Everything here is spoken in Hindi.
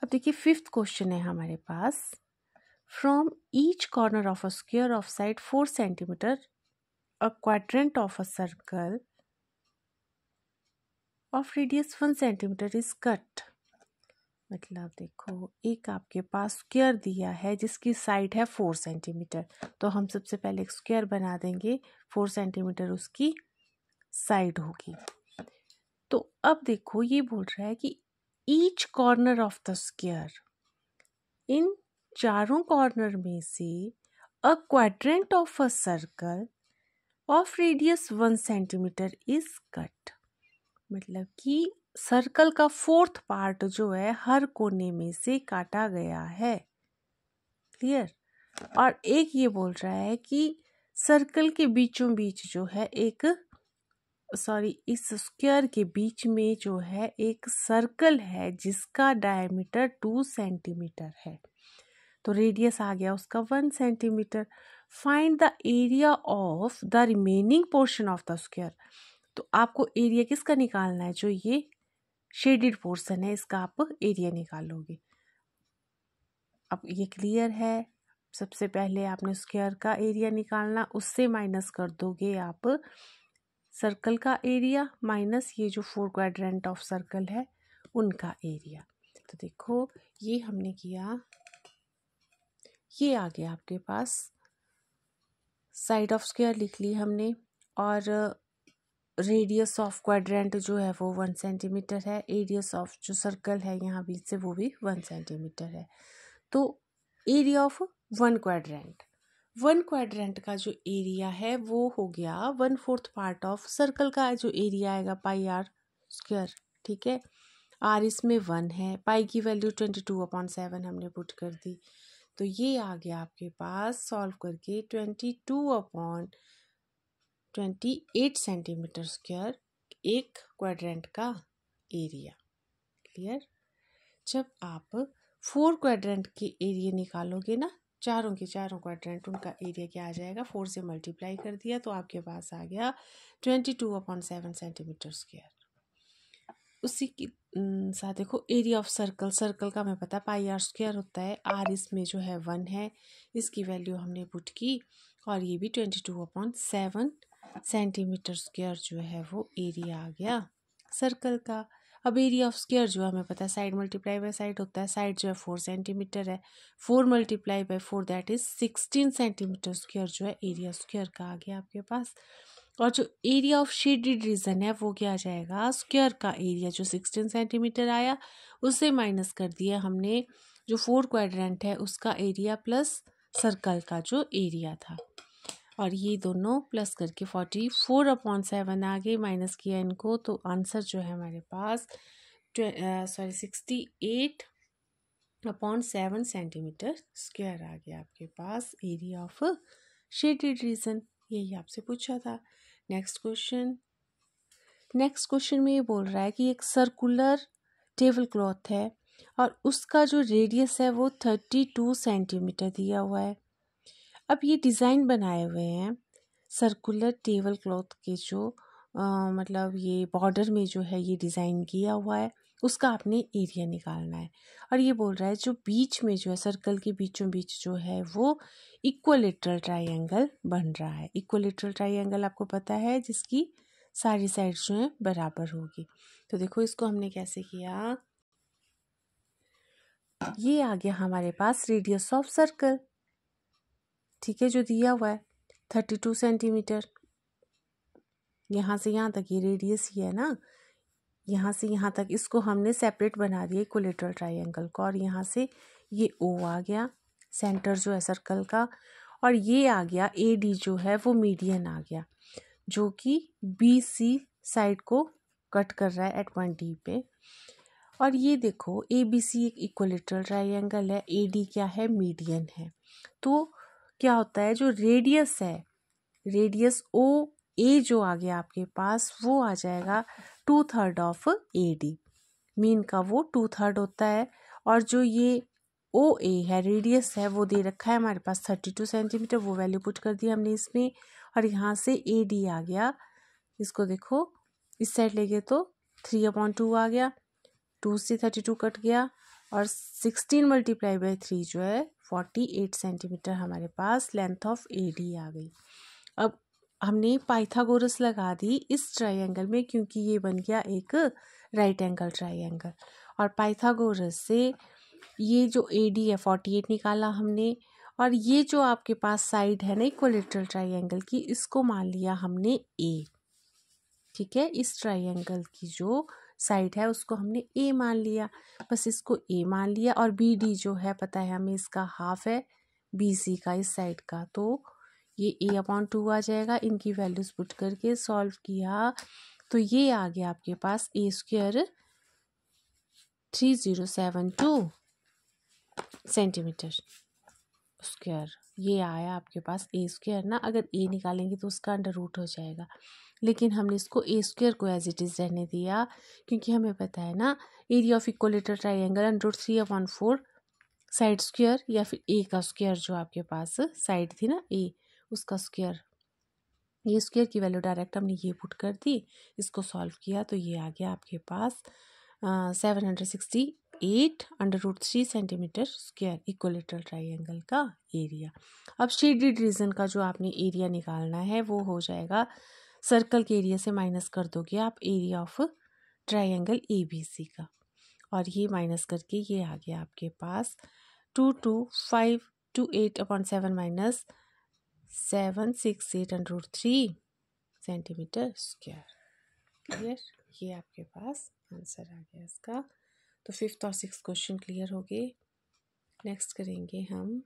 अब देखिए फिफ्थ क्वेश्चन है हमारे पास, from each corner of a square of side 4 centimetre a quadrant of a circle of radius 1 centimetre is cut. मतलब देखो एक आपके पास स्क्वायर दिया है जिसकी साइड है 4 सेंटीमीटर, तो हम सबसे पहले एक स्क्वायर बना देंगे, 4 सेंटीमीटर उसकी साइड होगी। तो अब देखो ये बोल रहा है कि each corner of the square, इन चारों कॉर्नर में से a quadrant of a circle of radius 1 centimetre is cut. मतलब कि सर्कल का 4th पार्ट जो है हर कोने में से काटा गया है। क्लियर। और एक ये बोल रहा है कि सर्कल के बीचों बीच जो है एक इस स्क्वायर के बीच में जो है एक सर्कल है जिसका डायमीटर 2 सेंटीमीटर है, तो रेडियस आ गया उसका 1 centimetre. Find the area of the remaining portion of the square. तो आपको एरिया किसका निकालना है, जो ये शेडेड पोर्शन है इसका आप एरिया निकालोगे। अब ये क्लियर है, सबसे पहले आपने स्क्वायर का एरिया निकालना, उससे माइनस कर दोगे आप सर्कल का एरिया माइनस ये जो 4 क्वाड्रेंट ऑफ सर्कल है उनका एरिया। तो देखो ये हमने किया, ये आ गया आपके पास साइड ऑफ स्क्वायर लिख ली हमने, और रेडियस ऑफ क्वाड्रेंट जो है वो 1 सेंटीमीटर है, एरियस ऑफ जो सर्कल है यहाँ बीच से वो भी 1 सेंटीमीटर है। तो एरिया ऑफ 1 क्वाड्रेंट का जो एरिया है वो हो गया 1/4 पार्ट ऑफ सर्कल का जो एरिया आएगा पाई आर स्क्वायर। ठीक है, आर इसमें 1 है, पाई की वैल्यू 22/7 हमने पुट कर दी, तो ये आ गया आपके पास सॉल्व करके 22/28 सेंटीमीटर स्क्वायर एक क्वाड्रेंट का एरिया। क्लियर। जब आप 4 क्वाड्रेंट के एरिया निकालोगे ना, चारों के चारों क्वाड्रेंट, उनका एरिया क्या आ जाएगा, 4 से मल्टीप्लाई कर दिया तो आपके पास आ गया 22/7 सेंटीमीटर स्क्वायर। उसी के साथ देखो एरिया ऑफ सर्कल, सर्कल का हमें पता पाई आर स्क्वायर होता है, आर इसमें जो है 1 है, इसकी वैल्यू हमने पुट की और ये भी 22/7 सेंटीमीटर स्क्वायर जो है वो एरिया आ गया सर्कल का। अब एरिया ऑफ स्क्वायर जो हमें पता है साइड मल्टीप्लाई बाय साइड होता है, साइड जो है 4 सेंटीमीटर है, 4 multiply by 4 that is 16 centimetre square जो है एरिया स्क्वायर का आ गया आपके पास। और जो एरिया ऑफ शेडेड रीजन है वो क्या आ जाएगा, स्क्वायर का एरिया जो 16 सेंटीमीटर आया उससे माइनस कर दिया हमने जो 4 क्वाड्रेंट है उसका एरिया प्लस सर्कल का जो एरिया था, और ये दोनों प्लस करके 44/7 आ गए, माइनस किया इनको तो आंसर जो है हमारे पास 68/7 सेंटीमीटर स्क्वायर आ गया आपके पास एरिया ऑफ शेडेड रीजन। यही आपसे पूछा था। नेक्स्ट क्वेश्चन में ये बोल रहा है कि एक सर्कुलर टेबल क्लॉथ है और उसका जो रेडियस है वो 32 सेंटीमीटर दिया हुआ है। अब ये डिज़ाइन बनाए हुए हैं सर्कुलर टेबल क्लॉथ के जो मतलब ये बॉर्डर में जो है ये डिज़ाइन किया हुआ है, उसका आपने एरिया निकालना है। और ये बोल रहा है जो बीच में जो है सर्कल के बीचों बीच जो है वो इक्विलेटरल ट्रायंगल बन रहा है। इक्विलेटरल ट्रायंगल आपको पता है जिसकी सारी साइड्स जो है बराबर होगी। तो देखो इसको हमने कैसे किया, ये आ गया हमारे पास रेडियस ऑफ सर्कल, ठीक है, जो दिया हुआ है 32 सेंटीमीटर। यहाँ से यहाँ तक ये रेडियस ही है ना, यहाँ से यहाँ तक इसको हमने सेपरेट बना दिया इक्विलेटरल ट्रायंगल को, और यहाँ से ये ओ आ गया सेंटर जो है सर्कल का, और ये आ गया ए डी जो है वो मीडियन आ गया जो कि बी सी साइड को कट कर रहा है एट पॉइंट डी पे। और ये देखो ए बी सी एक इक्विलेटरल ट्रायंगल है, ए डी क्या है, मीडियन है। तो क्या होता है जो रेडियस है, रेडियस ओ ए जो आ गया आपके पास वो आ जाएगा 2/3 ऑफ ए डी, मीन का वो 2/3 होता है। और जो ये ओ ए है रेडियस है वो दे रखा है हमारे पास 32 सेंटीमीटर, वो वैल्यू पुट कर दी हमने इसमें, और यहाँ से ए डी आ गया, इसको देखो इस साइड ले गए तो 3/2 आ गया, 2 से 32 कट गया और 16 मल्टीप्लाई बाई 3 जो है 48 सेंटीमीटर हमारे पास लेंथ ऑफ AD आ गई। अब हमने पाइथागोरस लगा दी इस ट्रायंगल में क्योंकि ये बन गया एक राइट एंगल ट्रायंगल, और पाइथागोरस से ये जो AD है 48 निकाला हमने, और ये जो आपके पास साइड है ना इक्विलेटरल ट्रायंगल की, इसको मान लिया हमने A। ठीक है, इस ट्रायंगल की जो साइड है उसको हमने A मान लिया, बस इसको A मान लिया। और BD जो है पता है हमें इसका हाफ है BC का इस साइड का, तो ये A/2 आ जाएगा। इनकी वैल्यूज पुट करके सॉल्व किया तो ये आ गया आपके पास A² 3072 सेंटीमीटर स्क्वायर। ये आया आपके पास A² ना, अगर A निकालेंगे तो उसका अंडर रूट हो जाएगा, लेकिन हमने इसको A² को एज इट इज़ रहने दिया क्योंकि हमें पता है ना area of equilateral triangle √3/4 side square या फिर A का स्क्वायर, जो आपके पास साइड थी ना A उसका स्क्वायर। ये स्क्वायर की वैल्यू डायरेक्ट हमने ये पुट कर दी, इसको सॉल्व किया तो ये आ गया आपके पास 768 √3 सेंटीमीटर स्क्वायर इक्विलेटरल ट्रायंगल का एरिया। अब शेडेड रीजन का जो आपने एरिया निकालना है वो हो जाएगा, सर्कल के एरिया से माइनस कर दोगे आप एरिया ऑफ ट्रायंगल ABC का, और ये माइनस करके ये आ गया आपके पास 22528/7 माइनस 768 √3 सेंटीमीटर स्क्वायर। क्लियर, ये आपके पास आंसर आ गया इसका। तो 5th और 6th क्वेश्चन क्लियर हो गए। नेक्स्ट करेंगे हम